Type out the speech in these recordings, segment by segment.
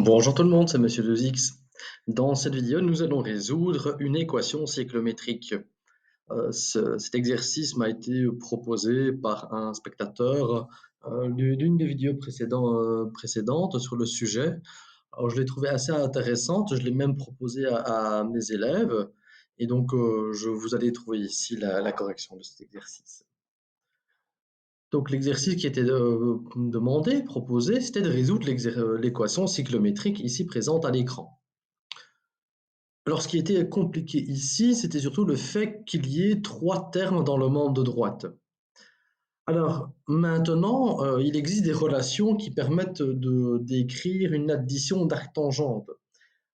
Bonjour tout le monde, c'est Monsieur 2X. Dans cette vidéo, nous allons résoudre une équation cyclométrique. Cet exercice m'a été proposé par un spectateur d'une des vidéos précédentes sur le sujet. Alors, je l'ai trouvé assez intéressante, je l'ai même proposé à mes élèves, et donc vous allez trouver ici la correction de cet exercice. Donc l'exercice qui était demandé, proposé, c'était de résoudre l'équation cyclométrique ici présente à l'écran. Alors, ce qui était compliqué ici, c'était surtout le fait qu'il y ait trois termes dans le membre de droite. Alors, maintenant, il existe des relations qui permettent d'écrire une addition d'arctangentes.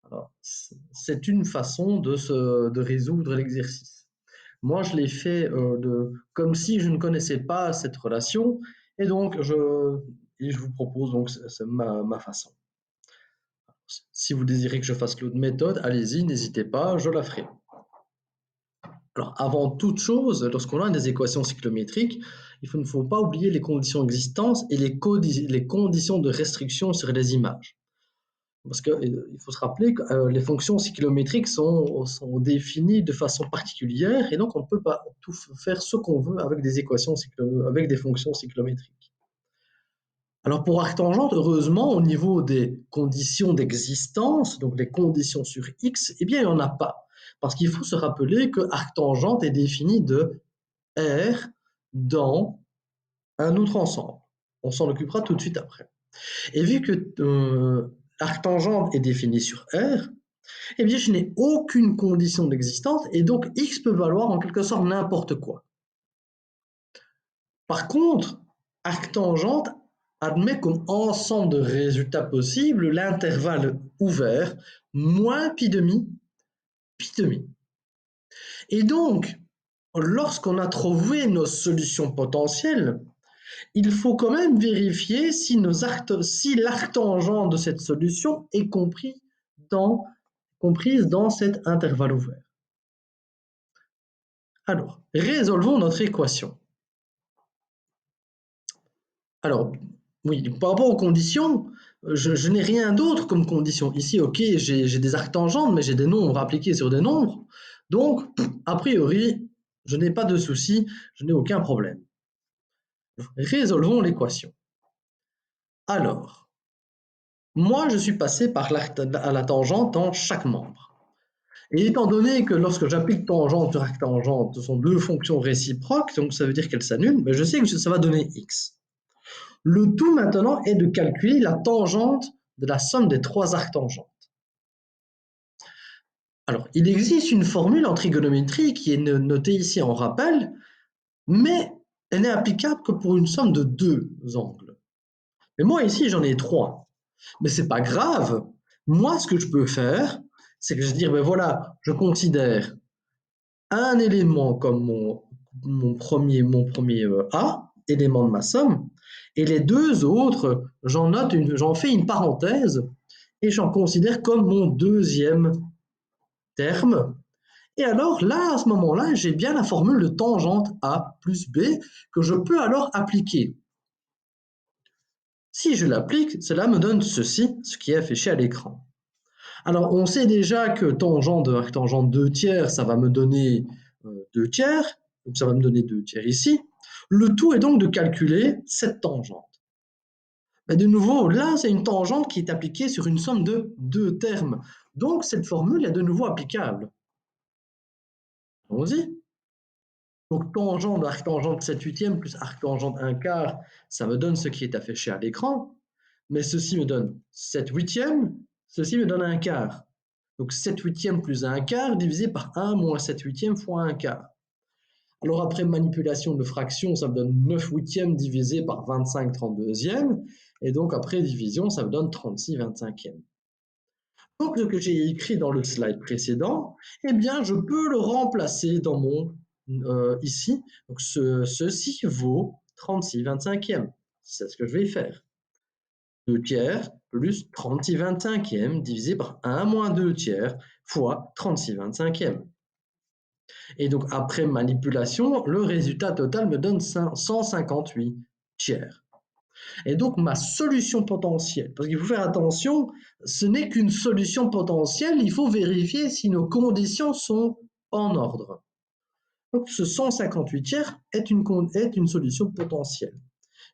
Alors, c'est une façon de résoudre l'exercice. Moi, je l'ai fait comme si je ne connaissais pas cette relation, et donc je vous propose donc c'est ma façon. Si vous désirez que je fasse l'autre méthode, allez-y, n'hésitez pas, je la ferai. Alors, avant toute chose, lorsqu'on a des équations cyclométriques, il ne faut pas oublier les conditions d'existence et les conditions de restriction sur les images. Parce qu'il faut se rappeler que les fonctions cyclométriques sont définies de façon particulière et donc on ne peut pas tout faire ce qu'on veut avec avec des fonctions cyclométriques. Alors pour arctangente, heureusement, au niveau des conditions d'existence, donc les conditions sur x, eh bien il n'y en a pas. Parce qu'il faut se rappeler que arctangente est définie de R dans un autre ensemble. On s'en occupera tout de suite après. Et vu que l'arctangente est définie sur R, eh bien je n'ai aucune condition d'existence et donc x peut valoir en quelque sorte n'importe quoi. Par contre, arctangente admet comme ensemble de résultats possibles l'intervalle ouvert moins pi demi, pi demi. Et donc, lorsqu'on a trouvé nos solutions potentielles, il faut quand même vérifier si l'arctangente de cette solution est comprise dans cet intervalle ouvert. Alors, résolvons notre équation. Alors, oui, par rapport aux conditions, je n'ai rien d'autre comme condition. Ici, ok, j'ai des arctangentes, mais j'ai des nombres appliqués sur des nombres. Donc, a priori, je n'ai pas de souci, je n'ai aucun problème. Résolvons l'équation. Alors, moi, je suis passé à la tangente en chaque membre. Et étant donné que lorsque j'applique tangente sur arctangente, ce sont deux fonctions réciproques, donc ça veut dire qu'elles s'annulent, mais je sais que ça va donner x. Le tout maintenant est de calculer la tangente de la somme des trois arctangentes. Alors, il existe une formule en trigonométrie qui est notée ici en rappel, mais elle n'est applicable que pour une somme de deux angles. Mais moi ici, j'en ai trois. Mais c'est pas grave. Moi, ce que je peux faire, c'est que je dis, ben voilà, je considère un élément comme mon premier A, élément de ma somme, et les deux autres, j'en fais une parenthèse et j'en considère comme mon deuxième terme. Et alors là, à ce moment-là, j'ai bien la formule de tangente A plus B que je peux alors appliquer. Si je l'applique, cela me donne ceci, ce qui est affiché à l'écran. Alors, on sait déjà que tangente de arctangente 2 tiers, ça va me donner 2 tiers, donc ça va me donner 2 tiers ici. Le tout est donc de calculer cette tangente. Mais de nouveau, là, c'est une tangente qui est appliquée sur une somme de deux termes. Donc, cette formule est de nouveau applicable. Allons-y. Donc, tangente de arctangente 7 huitièmes plus arctangente 1 quart, ça me donne ce qui est affiché à l'écran. Mais ceci me donne 7 huitièmes, ceci me donne 1 quart. Donc 7 huitièmes plus 1 quart divisé par 1 moins 7 huitièmes fois 1 quart. Alors après manipulation de fractions, ça me donne 9 huitièmes divisé par 25 32e. Et donc après division, ça me donne 36 25e. Donc ce que j'ai écrit dans le slide précédent, eh bien je peux le remplacer dans mon ici. Donc ceci vaut 36 25e. C'est ce que je vais faire. 2 tiers plus 36 25e divisé par 1 moins 2 tiers fois 36 25e. Et donc, après manipulation, le résultat total me donne 158 tiers. Et donc ma solution potentielle, parce qu'il faut faire attention, ce n'est qu'une solution potentielle, il faut vérifier si nos conditions sont en ordre. Donc ce 158 tiers est une solution potentielle.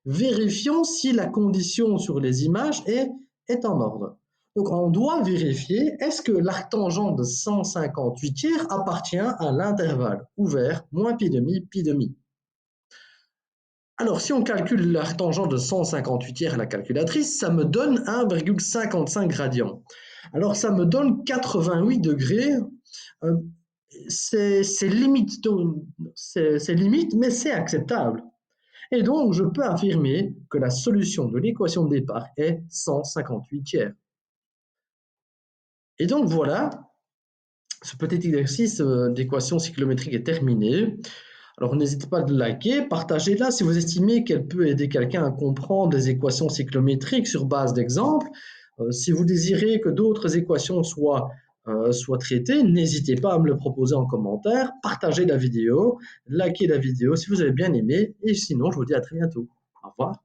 Vérifions si la condition sur les images est en ordre. Donc on doit vérifier, est-ce que l'arctangent de 158 tiers appartient à l'intervalle ouvert, moins pi demi, pi demi. Alors si on calcule l'arctangent de 158 tiers à la calculatrice, ça me donne 1,55 gradient. Alors ça me donne 88 degrés. Euh, c'est limite, limite, mais c'est acceptable. Et donc, je peux affirmer que la solution de l'équation de départ est 158 tiers. Et donc, voilà, ce petit exercice d'équation cyclométrique est terminé. Alors, n'hésitez pas à liker, partagez-la si vous estimez qu'elle peut aider quelqu'un à comprendre les équations cyclométriques sur base d'exemples. Si vous désirez que d'autres équations soient traitées, n'hésitez pas à me le proposer en commentaire, partagez la vidéo, likez la vidéo si vous avez bien aimé, et sinon, je vous dis à très bientôt. Au revoir.